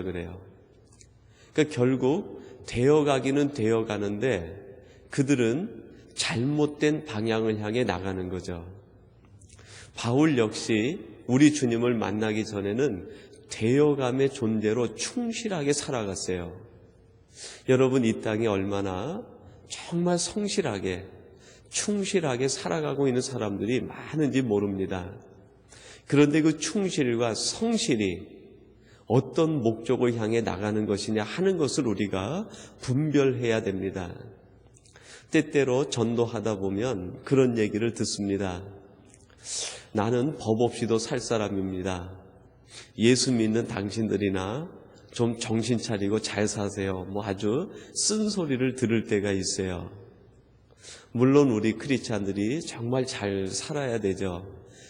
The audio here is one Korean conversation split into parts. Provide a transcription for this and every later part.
그래요. 그러니까 결국 되어가기는 되어가는데 그들은 잘못된 방향을 향해 나가는 거죠. 바울 역시 우리 주님을 만나기 전에는 되어감의 존재로 충실하게 살아갔어요. 여러분, 이 땅에 얼마나 정말 성실하게 충실하게 살아가고 있는 사람들이 많은지 모릅니다. 그런데 그 충실과 성실이 어떤 목적을 향해 나가는 것이냐 하는 것을 우리가 분별해야 됩니다. 때때로 전도하다 보면 그런 얘기를 듣습니다. 나는 법 없이도 살 사람입니다. 예수 믿는 당신들이나 좀 정신 차리고 잘 사세요. 아주 쓴소리를 들을 때가 있어요. 물론 우리 크리스찬들이 정말 잘 살아야 되죠.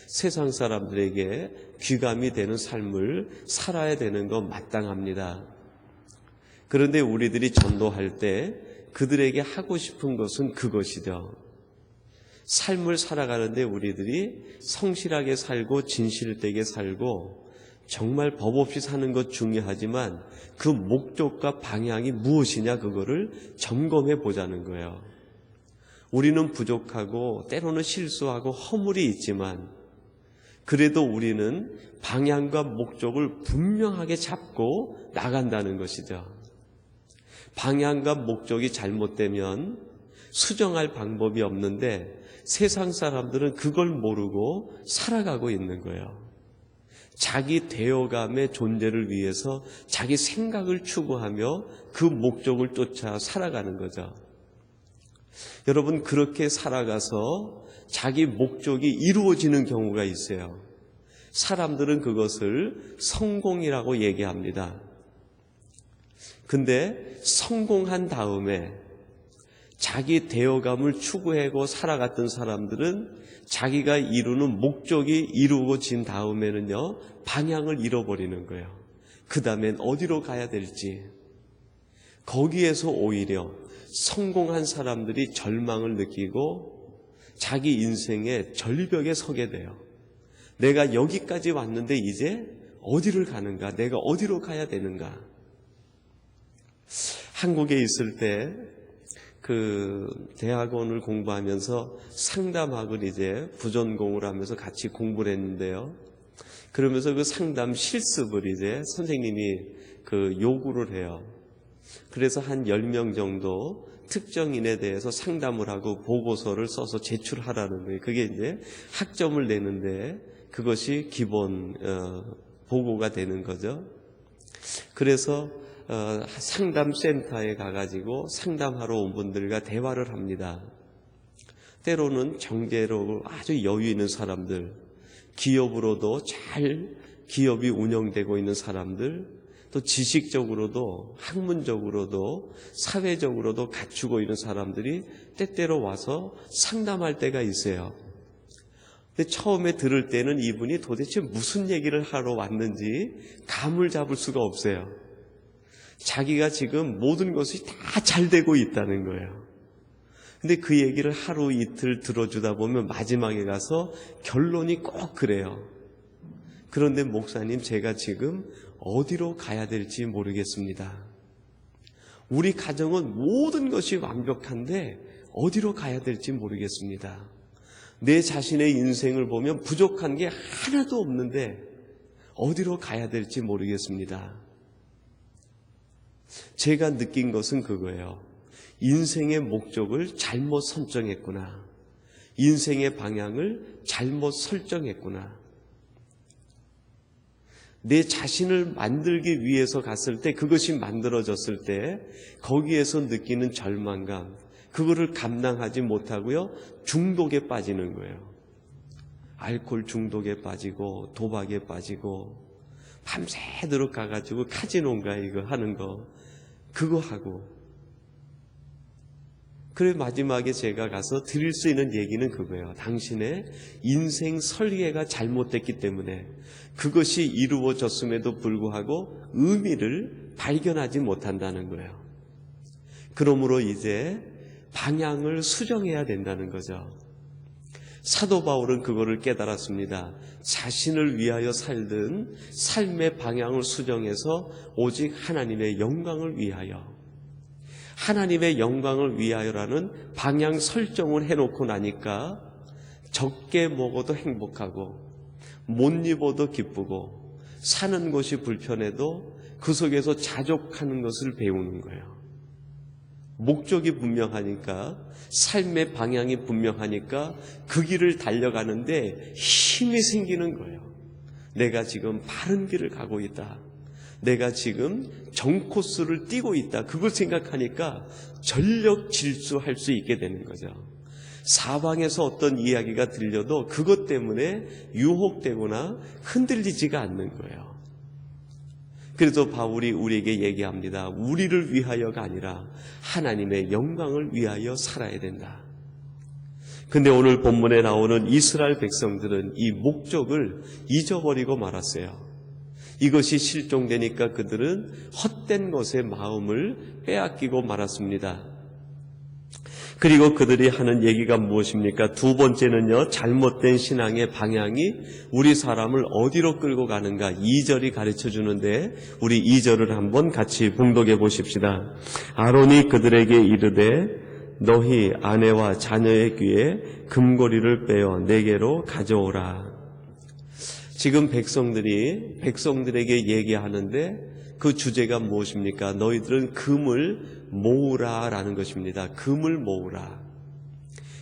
세상 사람들에게 귀감이 되는 삶을 살아야 되는 건 마땅합니다. 그런데 우리들이 전도할 때 그들에게 하고 싶은 것은 그것이죠. 삶을 살아가는데 우리들이 성실하게 살고 진실되게 살고 정말 법 없이 사는 것 중요하지만 그 목적과 방향이 무엇이냐 그거를 점검해 보자는 거예요. 우리는 부족하고 때로는 실수하고 허물이 있지만 그래도 우리는 방향과 목적을 분명하게 잡고 나간다는 것이죠. 방향과 목적이 잘못되면 수정할 방법이 없는데 세상 사람들은 그걸 모르고 살아가고 있는 거예요. 자기 되어감의 존재를 위해서 자기 생각을 추구하며 그 목적을 쫓아 살아가는 거죠. 여러분, 그렇게 살아가서 자기 목적이 이루어지는 경우가 있어요. 사람들은 그것을 성공이라고 얘기합니다. 근데 성공한 다음에 자기 되어감을 추구하고 살아갔던 사람들은 자기가 이루는 목적이 이루어진 다음에는요, 방향을 잃어버리는 거예요. 그 다음엔 어디로 가야 될지. 거기에서 오히려 성공한 사람들이 절망을 느끼고 자기 인생의 절벽에 서게 돼요. 내가 여기까지 왔는데 이제 어디를 가는가? 내가 어디로 가야 되는가? 한국에 있을 때 대학원을 공부하면서 상담학을 이제 부전공을 하면서 같이 공부를 했는데요. 그러면서 그 상담 실습을 이제 선생님이 요구를 해요. 그래서 한 10명 정도 특정인에 대해서 상담을 하고 보고서를 써서 제출하라는 거예요. 그게 이제 학점을 내는데 그것이 기본 보고가 되는 거죠. 그래서 상담센터에 가가지고 상담하러 온 분들과 대화를 합니다. 때로는 경제로 아주 여유 있는 사람들, 기업으로도 잘 기업이 운영되고 있는 사람들, 또 지식적으로도 학문적으로도 사회적으로도 갖추고 있는 사람들이 때때로 와서 상담할 때가 있어요. 근데 처음에 들을 때는 이분이 도대체 무슨 얘기를 하러 왔는지 감을 잡을 수가 없어요. 자기가 지금 모든 것이 다 잘 되고 있다는 거예요. 근데 그 얘기를 하루 이틀 들어주다 보면 마지막에 가서 결론이 꼭 그래요. 그런데 목사님, 제가 지금 어디로 가야 될지 모르겠습니다. 우리 가정은 모든 것이 완벽한데 어디로 가야 될지 모르겠습니다. 내 자신의 인생을 보면 부족한 게 하나도 없는데 어디로 가야 될지 모르겠습니다. 제가 느낀 것은 그거예요. 인생의 목적을 잘못 선정했구나. 인생의 방향을 잘못 설정했구나. 내 자신을 만들기 위해서 갔을 때, 그것이 만들어졌을 때 거기에서 느끼는 절망감, 그거를 감당하지 못하고요, 중독에 빠지는 거예요. 알코올 중독에 빠지고 도박에 빠지고 밤새도록 가가지고 카지노인가 이거 하는 거, 그거 하고. 그래 마지막에 제가 가서 드릴 수 있는 얘기는 그거예요. 당신의 인생 설계가 잘못됐기 때문에 그것이 이루어졌음에도 불구하고 의미를 발견하지 못한다는 거예요. 그러므로 이제 방향을 수정해야 된다는 거죠. 사도 바울은 그거를 깨달았습니다. 자신을 위하여 살든 삶의 방향을 수정해서 오직 하나님의 영광을 위하여, 하나님의 영광을 위하여라는 방향 설정을 해놓고 나니까 적게 먹어도 행복하고 못 입어도 기쁘고 사는 것이 불편해도 그 속에서 자족하는 것을 배우는 거예요. 목적이 분명하니까, 삶의 방향이 분명하니까 그 길을 달려가는데 힘이 생기는 거예요. 내가 지금 바른 길을 가고 있다. 내가 지금 정코스를 뛰고 있다. 그걸 생각하니까 전력 질주할 수 있게 되는 거죠. 사방에서 어떤 이야기가 들려도 그것 때문에 유혹되거나 흔들리지가 않는 거예요. 그래서 바울이 우리에게 얘기합니다. 우리를 위하여가 아니라 하나님의 영광을 위하여 살아야 된다. 근데 오늘 본문에 나오는 이스라엘 백성들은 이 목적을 잊어버리고 말았어요. 이것이 실종되니까 그들은 헛된 것에 마음을 빼앗기고 말았습니다. 그리고 그들이 하는 얘기가 무엇입니까? 두 번째는요, 잘못된 신앙의 방향이 우리 사람을 어디로 끌고 가는가 2절이 가르쳐 주는데, 우리 2절을 한번 같이 봉독해 보십시다. 아론이 그들에게 이르되 너희 아내와 자녀의 귀에 금고리를 빼어 내게로 가져오라. 지금 백성들에게 얘기하는데 그 주제가 무엇입니까? 너희들은 금을 모으라 라는 것입니다. 금을 모으라.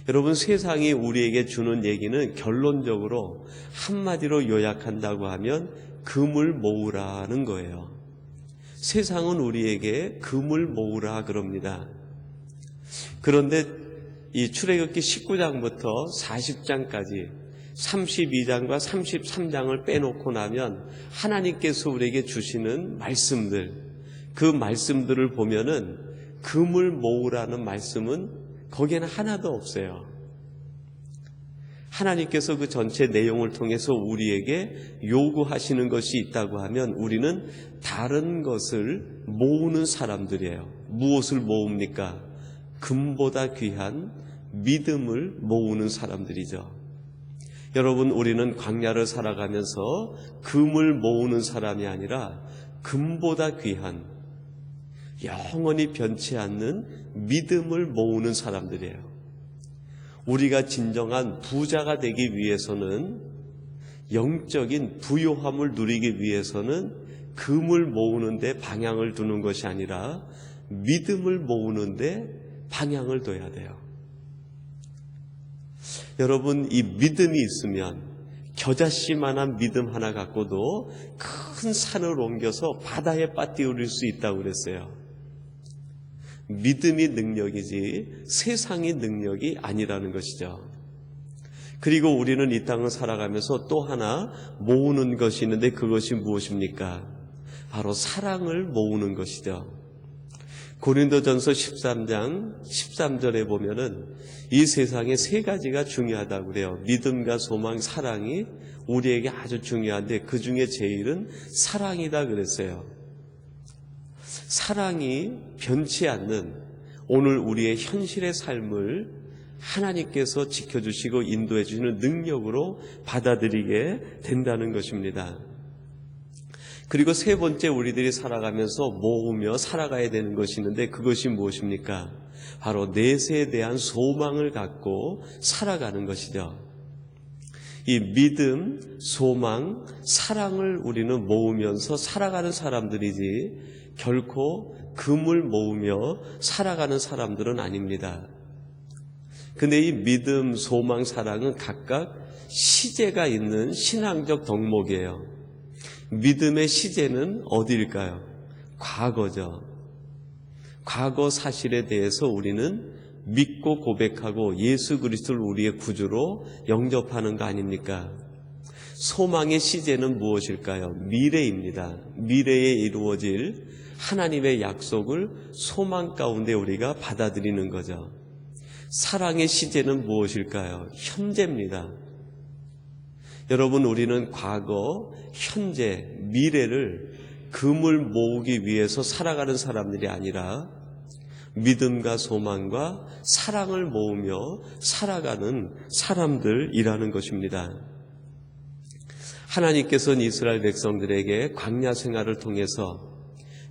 여러분, 세상이 우리에게 주는 얘기는 결론적으로 한마디로 요약한다고 하면 금을 모으라는 거예요. 세상은 우리에게 금을 모으라 그럽니다. 그런데 이 출애굽기 19장부터 40장까지 32장과 33장을 빼놓고 나면 하나님께서 우리에게 주시는 말씀들, 그 말씀들을 보면은 금을 모으라는 말씀은 거기에는 하나도 없어요. 하나님께서 그 전체 내용을 통해서 우리에게 요구하시는 것이 있다고 하면 우리는 다른 것을 모으는 사람들이에요. 무엇을 모읍니까? 금보다 귀한 믿음을 모으는 사람들이죠. 여러분, 우리는 광야를 살아가면서 금을 모으는 사람이 아니라 금보다 귀한, 영원히 변치 않는 믿음을 모으는 사람들이에요. 우리가 진정한 부자가 되기 위해서는, 영적인 부요함을 누리기 위해서는 금을 모으는데 방향을 두는 것이 아니라 믿음을 모으는데 방향을 둬야 돼요. 여러분, 이 믿음이 있으면 겨자씨만한 믿음 하나 갖고도 큰 산을 옮겨서 바다에 빠뜨릴 수 있다고 그랬어요. 믿음이 능력이지 세상이 능력이 아니라는 것이죠. 그리고 우리는 이 땅을 살아가면서 또 하나 모으는 것이 있는데 그것이 무엇입니까? 바로 사랑을 모으는 것이죠. 고린도전서 13장 13절에 보면은 이 세상에 세 가지가 중요하다고 그래요. 믿음과 소망, 사랑이 우리에게 아주 중요한데 그 중에 제일은 사랑이다 그랬어요. 사랑이 변치 않는 오늘 우리의 현실의 삶을 하나님께서 지켜주시고 인도해 주시는 능력으로 받아들이게 된다는 것입니다. 그리고 세 번째, 우리들이 살아가면서 모으며 살아가야 되는 것이 있는데 그것이 무엇입니까? 바로 내세에 대한 소망을 갖고 살아가는 것이죠. 이 믿음, 소망, 사랑을 우리는 모으면서 살아가는 사람들이지 결코 금을 모으며 살아가는 사람들은 아닙니다. 근데 이 믿음, 소망, 사랑은 각각 시제가 있는 신앙적 덕목이에요. 믿음의 시제는 어디일까요? 과거죠. 과거 사실에 대해서 우리는 믿고 고백하고 예수 그리스도를 우리의 구주로 영접하는 거 아닙니까? 소망의 시제는 무엇일까요? 미래입니다. 미래에 이루어질 하나님의 약속을 소망 가운데 우리가 받아들이는 거죠. 사랑의 시제는 무엇일까요? 현재입니다. 여러분, 우리는 과거, 현재, 미래를 금을 모으기 위해서 살아가는 사람들이 아니라 믿음과 소망과 사랑을 모으며 살아가는 사람들이라는 것입니다. 하나님께서는 이스라엘 백성들에게 광야 생활을 통해서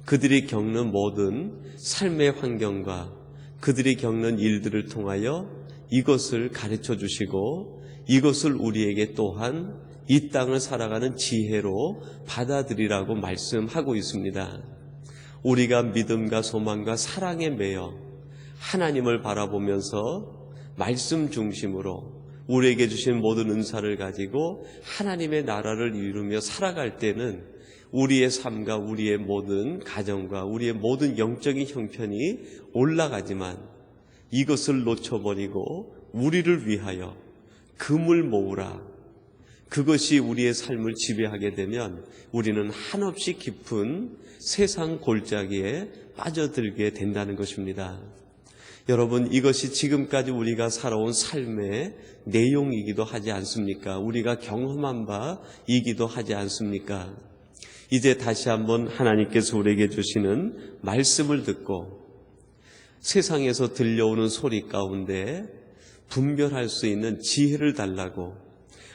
그들이 겪는 모든 삶의 환경과 그들이 겪는 일들을 통하여 이것을 가르쳐 주시고 이것을 우리에게 또한 이 땅을 살아가는 지혜로 받아들이라고 말씀하고 있습니다. 우리가 믿음과 소망과 사랑에 매여 하나님을 바라보면서 말씀 중심으로 우리에게 주신 모든 은사를 가지고 하나님의 나라를 이루며 살아갈 때는 우리의 삶과 우리의 모든 가정과 우리의 모든 영적인 형편이 올라가지만 이것을 놓쳐버리고 우리를 위하여 금을 모으라, 그것이 우리의 삶을 지배하게 되면 우리는 한없이 깊은 세상 골짜기에 빠져들게 된다는 것입니다. 여러분, 이것이 지금까지 우리가 살아온 삶의 내용이기도 하지 않습니까? 우리가 경험한 바이기도 하지 않습니까? 이제 다시 한번 하나님께서 우리에게 주시는 말씀을 듣고 세상에서 들려오는 소리 가운데 분별할 수 있는 지혜를 달라고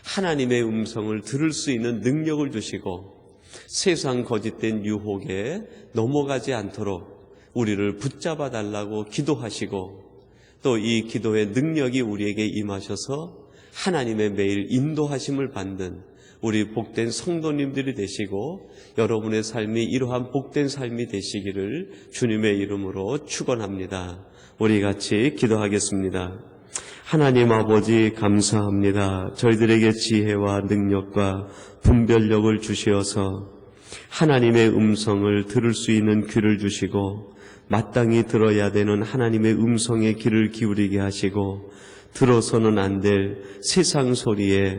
하나님의 음성을 들을 수 있는 능력을 주시고 세상 거짓된 유혹에 넘어가지 않도록 우리를 붙잡아 달라고 기도하시고 또 이 기도의 능력이 우리에게 임하셔서 하나님의 매일 인도하심을 받는 우리 복된 성도님들이 되시고 여러분의 삶이 이러한 복된 삶이 되시기를 주님의 이름으로 축원합니다. 우리 같이 기도하겠습니다. 하나님 아버지 감사합니다. 저희들에게 지혜와 능력과 분별력을 주시어서 하나님의 음성을 들을 수 있는 귀를 주시고 마땅히 들어야 되는 하나님의 음성의 귀를 기울이게 하시고 들어서는 안 될 세상 소리에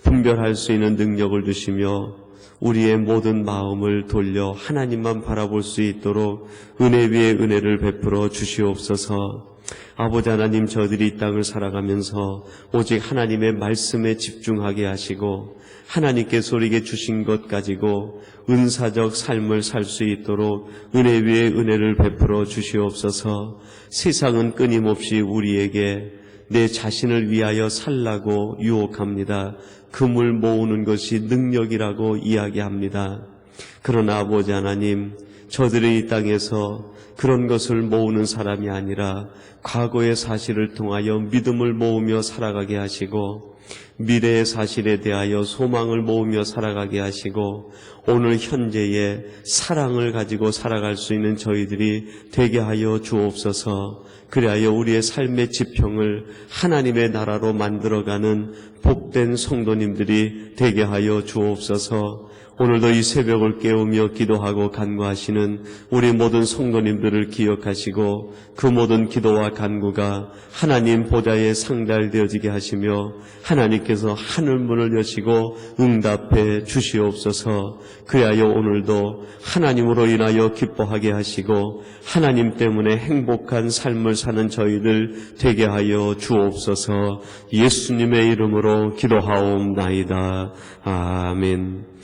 분별할 수 있는 능력을 주시며 우리의 모든 마음을 돌려 하나님만 바라볼 수 있도록 은혜 위에 은혜를 베풀어 주시옵소서. 아버지 하나님, 저희들이 이 땅을 살아가면서 오직 하나님의 말씀에 집중하게 하시고 하나님께서 우리에게 주신 것 가지고 은사적 삶을 살 수 있도록 은혜 위에 은혜를 베풀어 주시옵소서. 세상은 끊임없이 우리에게 내 자신을 위하여 살라고 유혹합니다. 금을 모으는 것이 능력이라고 이야기합니다. 그러나 아버지 하나님, 저들이 이 땅에서 그런 것을 모으는 사람이 아니라 과거의 사실을 통하여 믿음을 모으며 살아가게 하시고 미래의 사실에 대하여 소망을 모으며 살아가게 하시고 오늘 현재의 사랑을 가지고 살아갈 수 있는 저희들이 되게 하여 주옵소서. 그리하여 우리의 삶의 지평을 하나님의 나라로 만들어가는 복된 성도님들이 되게 하여 주옵소서. 오늘도 이 새벽을 깨우며 기도하고 간구하시는 우리 모든 성도님들을 기억하시고 그 모든 기도와 간구가 하나님 보좌에 상달되어지게 하시며 하나님께서 하늘문을 여시고 응답해 주시옵소서. 그리하여 오늘도 하나님으로 인하여 기뻐하게 하시고 하나님 때문에 행복한 삶을 사는 저희들 되게 하여 주옵소서. 예수님의 이름으로 기도하옵나이다. 아멘.